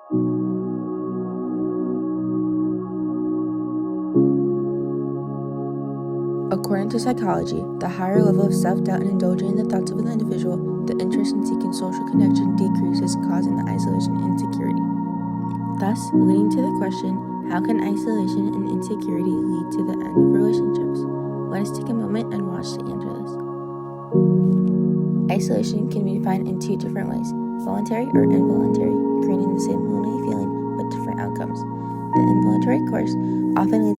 According to psychology, the higher level of self-doubt and indulging in the thoughts of an individual, the interest in seeking social connection decreases, causing the isolation and insecurity. Thus, leading to the question, how can isolation and insecurity lead to the end of relationships? Let us take a moment and watch to answer this. Isolation can be defined in two different ways, voluntary or involuntary, creating the same lonely feeling but different outcomes. The involuntary course often leads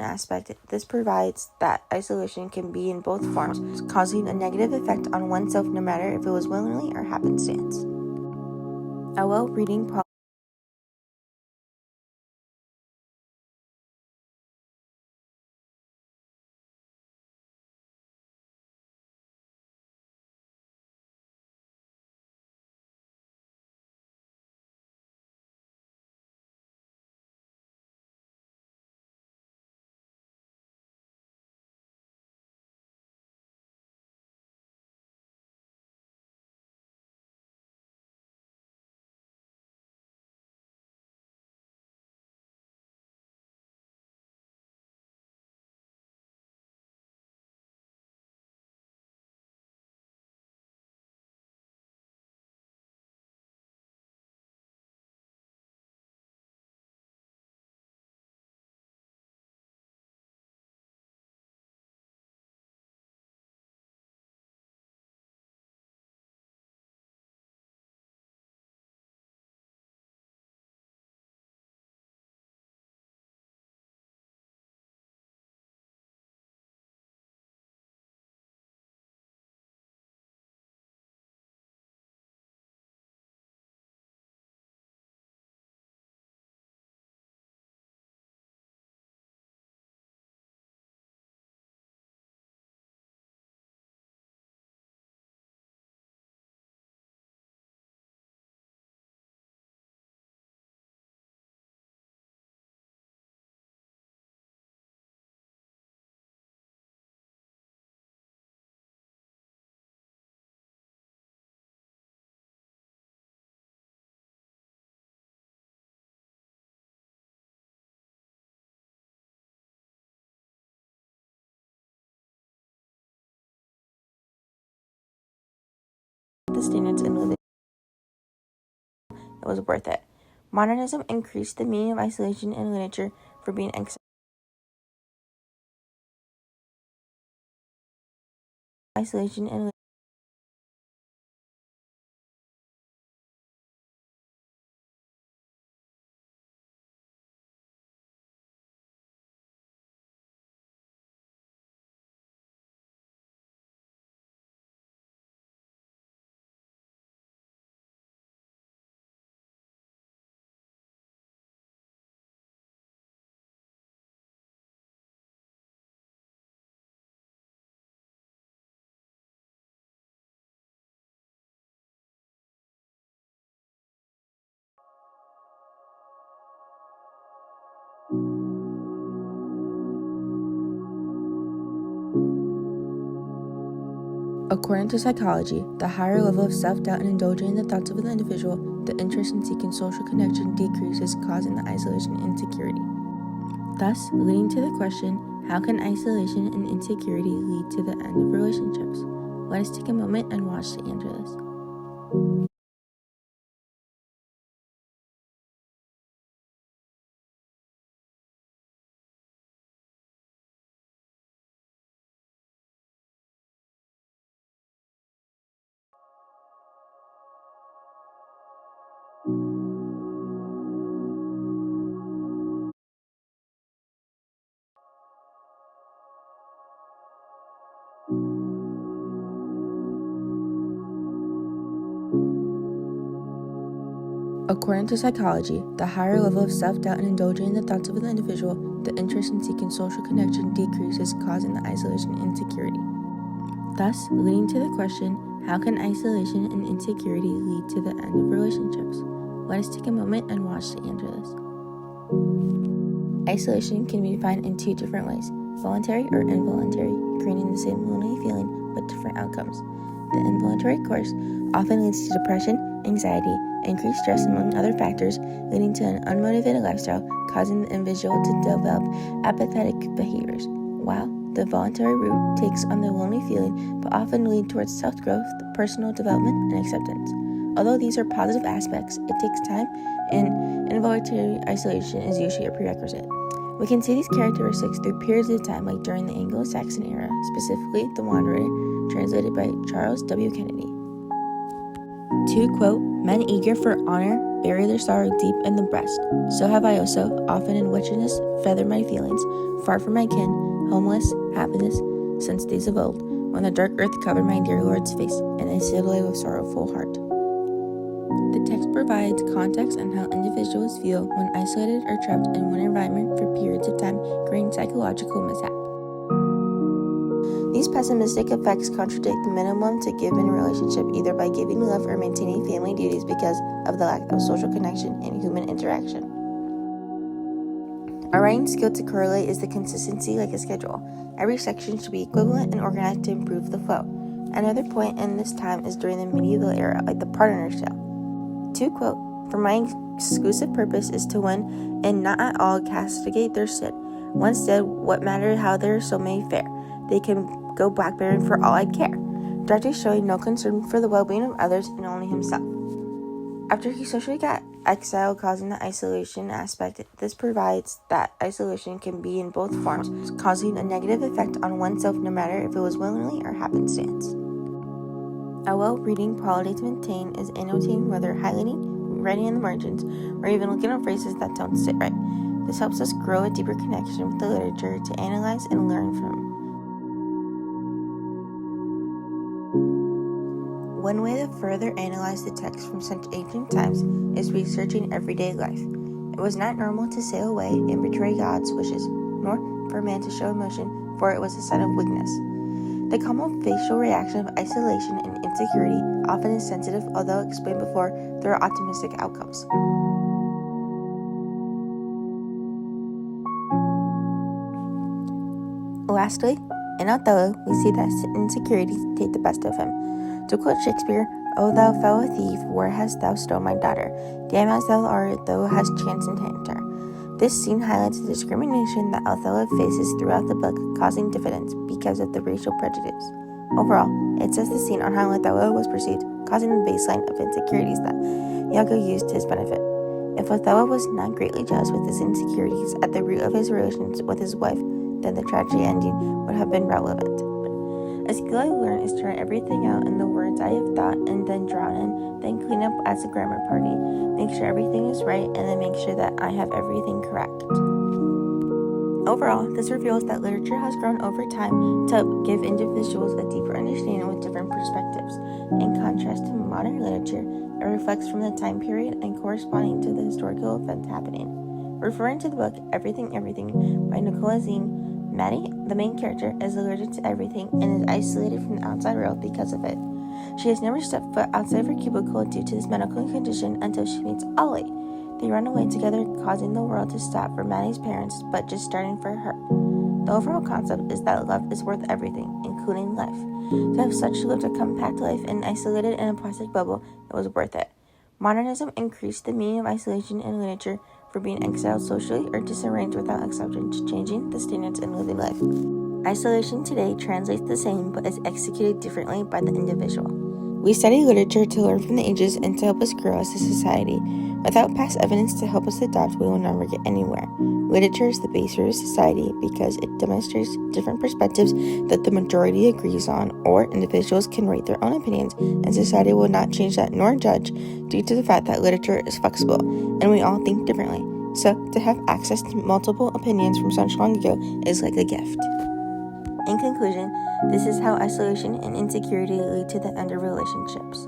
aspect. This provides that isolation can be in both forms, causing a negative effect on oneself no matter if it was willingly or happenstance. A well-reading the standards and living, it was worth it. Modernism increased the meaning of isolation in literature for being isolation in According to psychology, the higher level of self-doubt and indulging in the thoughts of an individual, the interest in seeking social connection decreases, causing the isolation and insecurity. Thus, leading to the question, how can isolation and insecurity lead to the end of relationships? Let us take a moment and watch to answer this. According to psychology, the higher level of self-doubt and indulging in the thoughts of an individual, the interest in seeking social connection decreases, causing the isolation and insecurity. Thus, leading to the question, how can isolation and insecurity lead to the end of relationships? Let us take a moment and watch to answer this. Isolation can be defined in two different ways, voluntary or involuntary, creating the same lonely feeling but different outcomes. The involuntary course often leads to depression, anxiety, increased stress, among other factors, leading to an unmotivated lifestyle, causing the individual to develop apathetic behaviors, while the voluntary route takes on the lonely feeling but often lead towards self-growth, personal development, and acceptance. Although these are positive aspects, it takes time, and involuntary isolation is usually a prerequisite. We can see these characteristics through periods of time like during the Anglo-Saxon era, specifically The Wanderer, translated by Charles W. Kennedy. To quote, "Men eager for honor bury their sorrow deep in the breast. So have I also, often in wretchedness, feathered my feelings, far from my kin, homeless, happiness, since days of old, when the dark earth covered my dear Lord's face, and I sailed away with sorrowful heart." The text provides context on how individuals feel when isolated or trapped in one environment for periods of time, creating psychological mishap. These pessimistic effects contradict the minimum to give in a relationship, either by giving love or maintaining family duties because of the lack of social connection and human interaction. A writing skill to correlate is the consistency like a schedule. Every section should be equivalent and organized to improve the flow. Another point in this time is during the medieval era, like the Partner's Tale. To quote, "For my exclusive purpose is to win and not at all castigate their sin. Once dead, what matter how their soul may fare? They can go blackberry for all I care." Directly showing no concern for the well-being of others and only himself. After he socially got exiled, causing the isolation aspect, this provides that isolation can be in both forms, causing a negative effect on oneself no matter if it was willingly or happenstance. A well-reading quality to maintain is annotating, whether highlighting, writing in the margins, or even looking at phrases that don't sit right. This helps us grow a deeper connection with the literature to analyze and learn from. One way to further analyze the text from such ancient times is researching everyday life. It was not normal to sail away and betray God's wishes, nor for a man to show emotion, for it was a sign of weakness. The common facial reaction of isolation and insecurity often is sensitive, although explained before, there are optimistic outcomes. Lastly, in Othello, we see that insecurities take the best of him. To quote Shakespeare, "O thou foul thief, where hast thou stole my daughter? Damned as thou art, thou hast chanced entangled her." This scene highlights the discrimination that Othello faces throughout the book, causing diffidence because of the racial prejudice. Overall, it sets the scene on how Othello was perceived causing the baseline of insecurities that Iago used to his benefit. If Othello was not greatly jealous with his insecurities at the root of his relations with his wife, then the tragedy ending would have been relevant. A skill I learned is to write everything out in the words I have thought and then drown in, then clean up as a grammar party, make sure everything is right, and then make sure that I have everything correct. Overall, this reveals that literature has grown over time to help give individuals a deeper understanding with different perspectives. In contrast to modern literature, it reflects from the time period and corresponding to the historical event happening. Referring to the book Everything, Everything by Nicola Zine, Maddie, the main character, is allergic to everything and is isolated from the outside world because of it. She has never stepped foot outside of her cubicle due to this medical condition until she meets Ollie. They run away together, causing the world to stop for Maddie's parents, but just starting for her. The overall concept is that love is worth everything, including life. To have such lived a compact life and isolated in a plastic bubble, it was worth it. Modernism increased the meaning of isolation in literature for being exiled socially or disarranged without acceptance, changing the standards in living life. Isolation today translates the same but is executed differently by the individual. We study literature to learn from the ages and to help us grow as a society. Without past evidence to help us adapt, we will never get anywhere. Literature is the base of society because it demonstrates different perspectives that the majority agrees on, or individuals can write their own opinions, and society will not change that nor judge due to the fact that literature is flexible, and we all think differently. So, to have access to multiple opinions from such long ago is like a gift. In conclusion, this is how isolation and insecurity lead to the end of relationships.